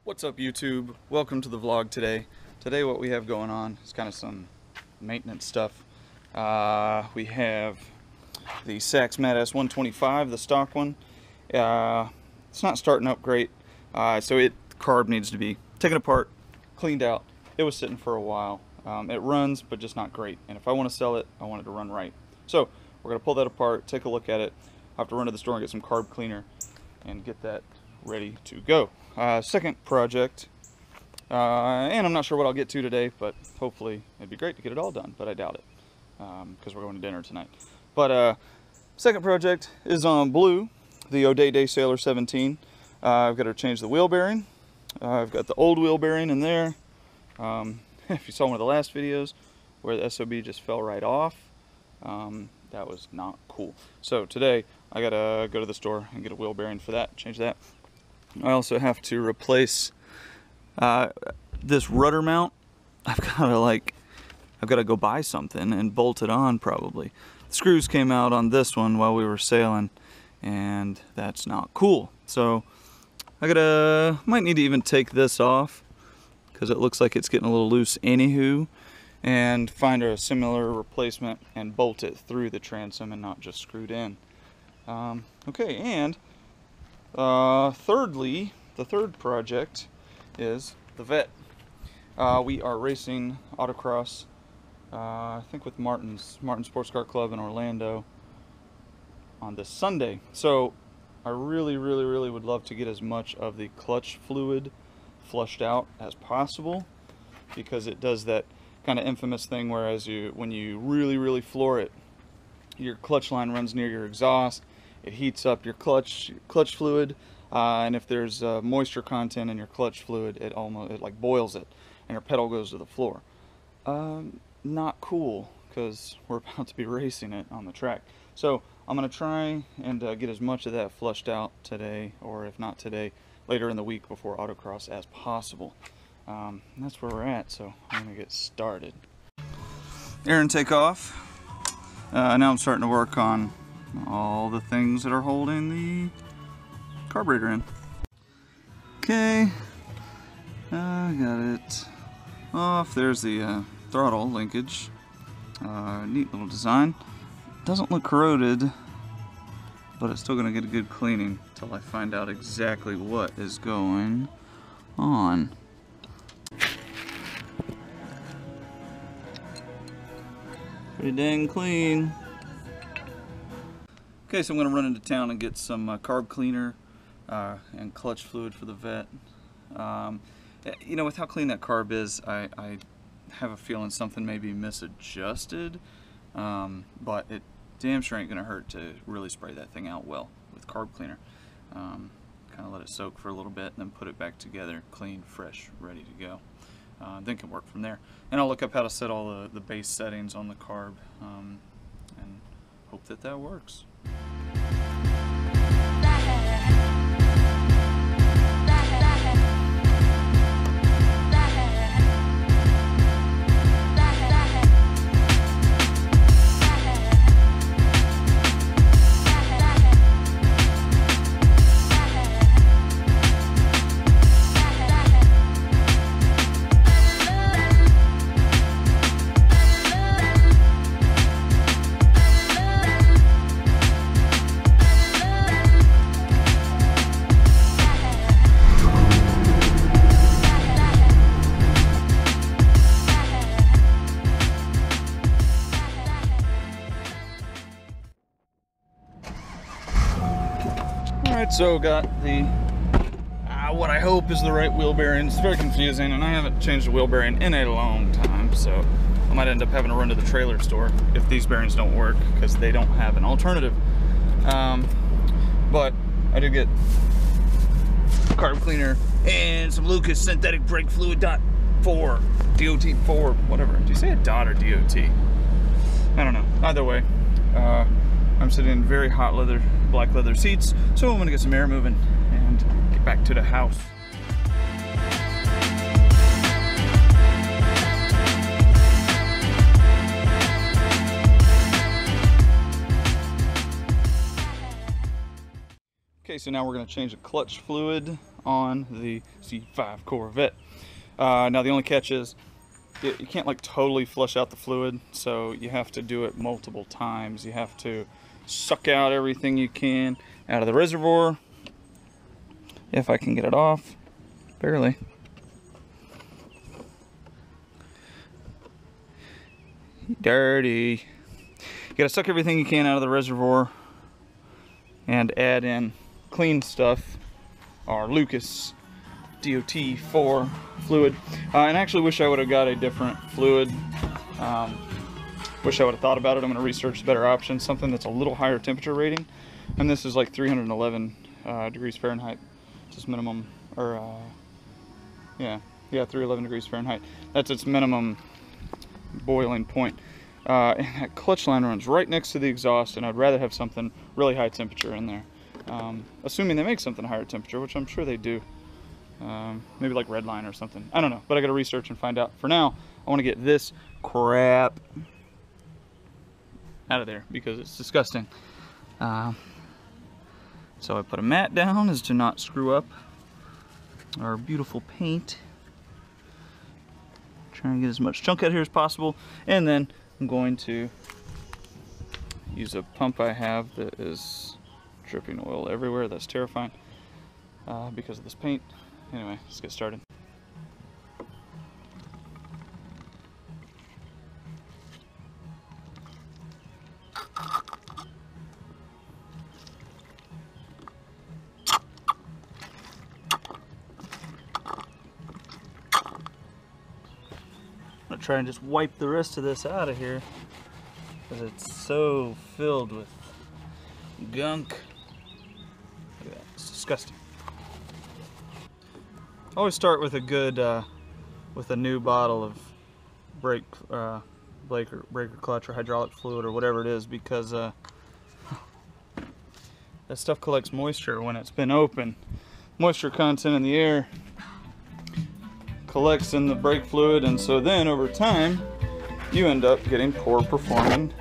What's up YouTube? Welcome to the vlog today. Today what we have going on is kind of some maintenance stuff. We have the Sachs Mad S 125, the stock one. It's not starting up great, so the carb needs to be taken apart, cleaned out. It was sitting for a while. It runs, but just not great. And if I want to sell it, I want it to run right. So we're going to pull that apart, take a look at it. I have to run to the store and get some carb cleaner and get that ready to go. Second project, and I'm not sure what I'll get to today, but hopefully it'd be great to get it all done, but I doubt it, because we're going to dinner tonight. But second project is on Blue, the O'Day Day Sailor 17. I've got to change the wheel bearing. I've got the old wheel bearing in there. If you saw one of the last videos where the SOB just fell right off, that was not cool. So today I gotta go to the store and get a wheel bearing for that, change that. I also have to replace this rudder mount. I've got to go buy something and bolt it on probably. The screws came out on this one while we were sailing, and that's not cool. So I might need to even take this off because it looks like it's getting a little loose anywho, and find a similar replacement and bolt it through the transom and not just screwed in. Okay, and thirdly, the third project is the Vette. We are racing autocross, I think with Martin Sports Car Club in Orlando on this Sunday. So I really would love to get as much of the clutch fluid flushed out as possible, because it does that kind of infamous thing where when you really floor it, your clutch line runs near your exhaust. It heats up your clutch fluid, and if there's moisture content in your clutch fluid, it like boils it, and your pedal goes to the floor. Not cool, because we're about to be racing it on the track. So I'm gonna try and get as much of that flushed out today, or if not today, later in the week before autocross as possible. That's where we're at, so I'm gonna get started. Air intake off. Now I'm starting to work on all the things that are holding the carburetor in. Okay, I got it off. There's the throttle linkage. Neat little design. Doesn't look corroded, but it's still gonna get a good cleaning until I find out exactly what is going on. Pretty dang clean. Okay, so I'm going to run into town and get some carb cleaner and clutch fluid for the Vette. You know, with how clean that carb is, I have a feeling something may be misadjusted, but it damn sure ain't going to hurt to really spray that thing out well with carb cleaner. Kind of let it soak for a little bit and then put it back together, clean, fresh, ready to go. Then can work from there. And I'll look up how to set all the base settings on the carb, and hope that works. Alright, so got the what I hope is the right wheel bearing. It's very confusing, and I haven't changed a wheel bearing in a long time, so I might end up having to run to the trailer store if these bearings don't work, because they don't have an alternative. But I do get carb cleaner and some Lucas synthetic brake fluid .4, DOT4, whatever. Do you say a dot or DOT? I don't know. Either way, I'm sitting in very hot black leather seats, so I'm gonna get some air moving and get back to the house. Okay, so now we're going to change the clutch fluid on the C5 Corvette. Now the only catch is you can't like totally flush out the fluid, so you have to do it multiple times. You have to suck out everything you can out of the reservoir. If I can get it off, barely. Dirty. You gotta suck everything you can out of the reservoir and add in clean stuff, our Lucas DOT4 fluid. And I actually wish I would have got a different fluid. Wish I would have thought about it. I'm going to research better options, something that's a little higher temperature rating. And this is like 311 degrees Fahrenheit. It's minimum, or yeah, 311 degrees Fahrenheit. That's its minimum boiling point. And that clutch line runs right next to the exhaust, and I'd rather have something really high temperature in there. Assuming they make something higher temperature, which I'm sure they do. Maybe like Redline or something. I don't know, but I gotta research and find out. For now, I want to get this crap out of there because it's disgusting. So I put a mat down as to not screw up our beautiful paint. Trying to get as much chunk out here as possible, and then I'm going to use a pump I have that is dripping oil everywhere. That's terrifying because of this paint. Anyway, let's get started. I'm gonna try and just wipe the rest of this out of here because it's so filled with gunk. Look at that, it's disgusting. Always start with a good, with a new bottle of breaker clutch or hydraulic fluid or whatever it is, because that stuff collects moisture when it's been open. Moisture content in the air collects in the brake fluid, and so then over time you end up getting poor performing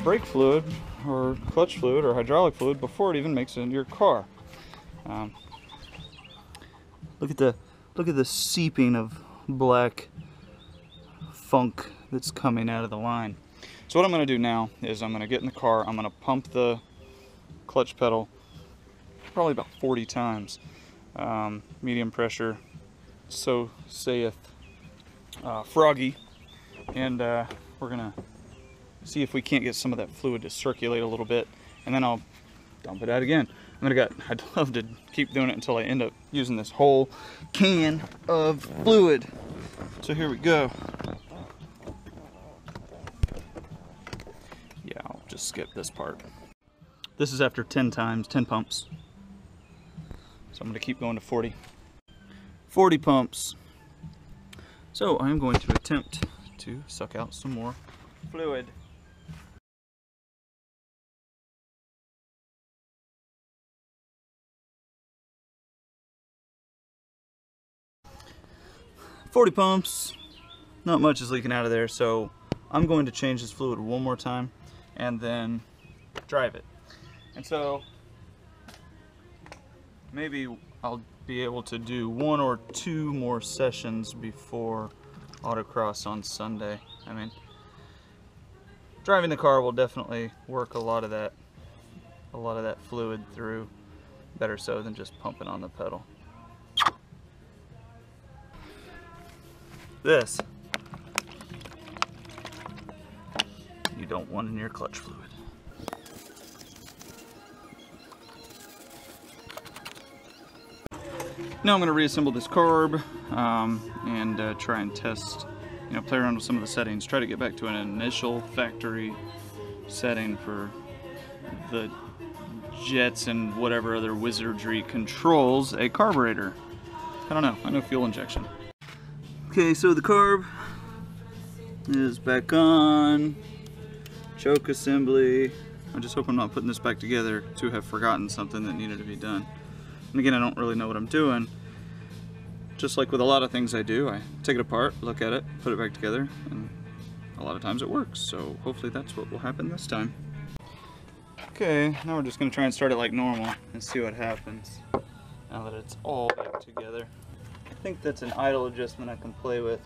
brake fluid or clutch fluid or hydraulic fluid before it even makes it into your car. Look at the seeping of black funk that's coming out of the line. So what I'm going to do now is I'm going to get in the car. I'm going to pump the clutch pedal probably about 40 times, medium pressure, so saith Froggy, and we're going to see if we can't get some of that fluid to circulate a little bit, and then I'll dump it out again. I'd love to keep doing it until I end up using this whole can of fluid. So here we go. Yeah, I'll just skip this part. This is after 10 times, 10 pumps. So I'm going to keep going to 40. 40 pumps. So I'm going to attempt to suck out some more fluid. "40 pumps, not much is leaking out of there, so I'm going to change this fluid one more time and then drive it. And so maybe I'll be able to do 1 or 2 more sessions before autocross on Sunday. I mean, driving the car will definitely work a lot of that fluid through, better so than just pumping on the pedal. This you don't want in your clutch fluid. Now I'm going to reassemble this carb and try and test, play around with some of the settings. Try to get back to an initial factory setting for the jets and whatever other wizardry controls a carburetor. I don't know. I know fuel injection. Okay, so the carb is back on. Choke assembly. I just hope I'm not putting this back together to have forgotten something that needed to be done. And again, I don't really know what I'm doing. Just like with a lot of things I do, I take it apart, look at it, put it back together, and a lot of times it works. So hopefully that's what will happen this time. Okay, now we're just going to try and start it like normal and see what happens. now that it's all back together. I think that's an idle adjustment I can play with.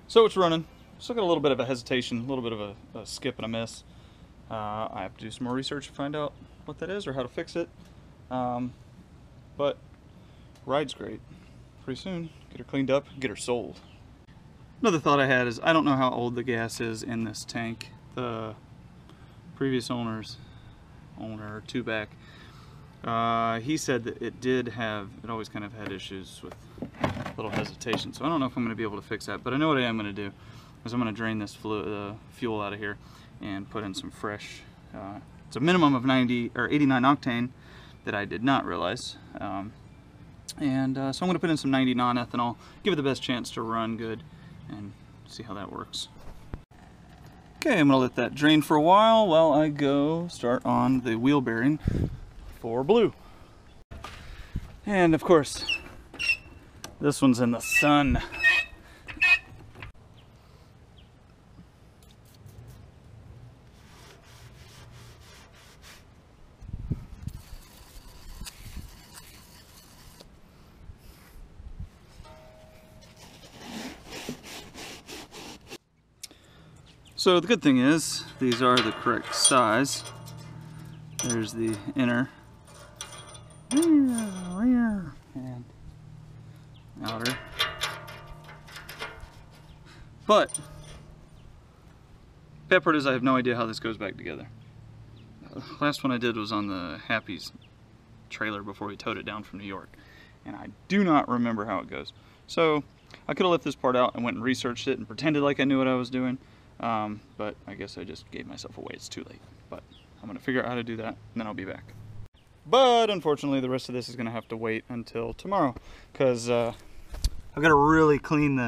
So it's running. Still got a little bit of a hesitation, a little bit of a skip and a miss. I have to do some more research to find out what that is or how to fix it. But ride's great. Pretty soon, get her cleaned up, get her sold. Another thought I had is I don't know how old the gas is in this tank. The previous owner or two back, he said that it always kind of had issues with a little hesitation. So I don't know if I'm going to be able to fix that, but I know what I am going to do is I'm going to drain this fuel out of here and put in some fresh, it's a minimum of 90 or 89 octane that I did not realize. So I'm going to put in some 90 non-ethanol, give it the best chance to run good, and see how that works. Okay, I'm going to let that drain for a while I go start on the wheel bearing for blue. And of course, this one's in the sun. So the good thing is, these are the correct size. There's the inner and outer. But bad part is I have no idea how this goes back together. Last one I did was on the Happy's trailer before we towed it down from New York, and I do not remember how it goes. So I could have left this part out and went and researched it and pretended like I knew what I was doing. But I guess I just gave myself away. It's too late. But I'm going to figure out how to do that, and then I'll be back. But unfortunately, the rest of this is going to have to wait until tomorrow, because I've got to really clean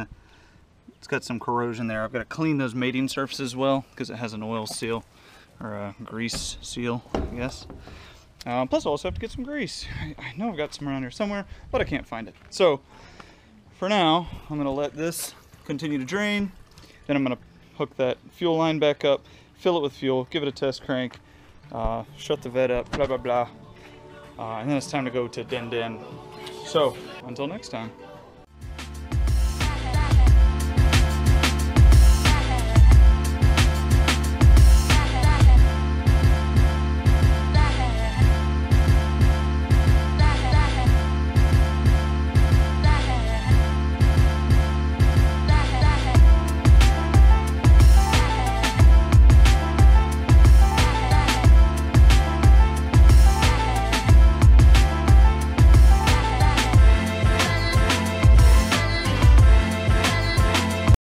it's got some corrosion there. I've got to clean those mating surfaces well, because it has an oil seal, or a grease seal, I guess. Plus I also have to get some grease. I know I've got some around here somewhere, but I can't find it. So for now, I'm going to let this continue to drain. Then I'm going to hook that fuel line back up, fill it with fuel, give it a test crank, shut the vet up, blah, blah, blah. And then it's time to go to Den Den. So, until next time.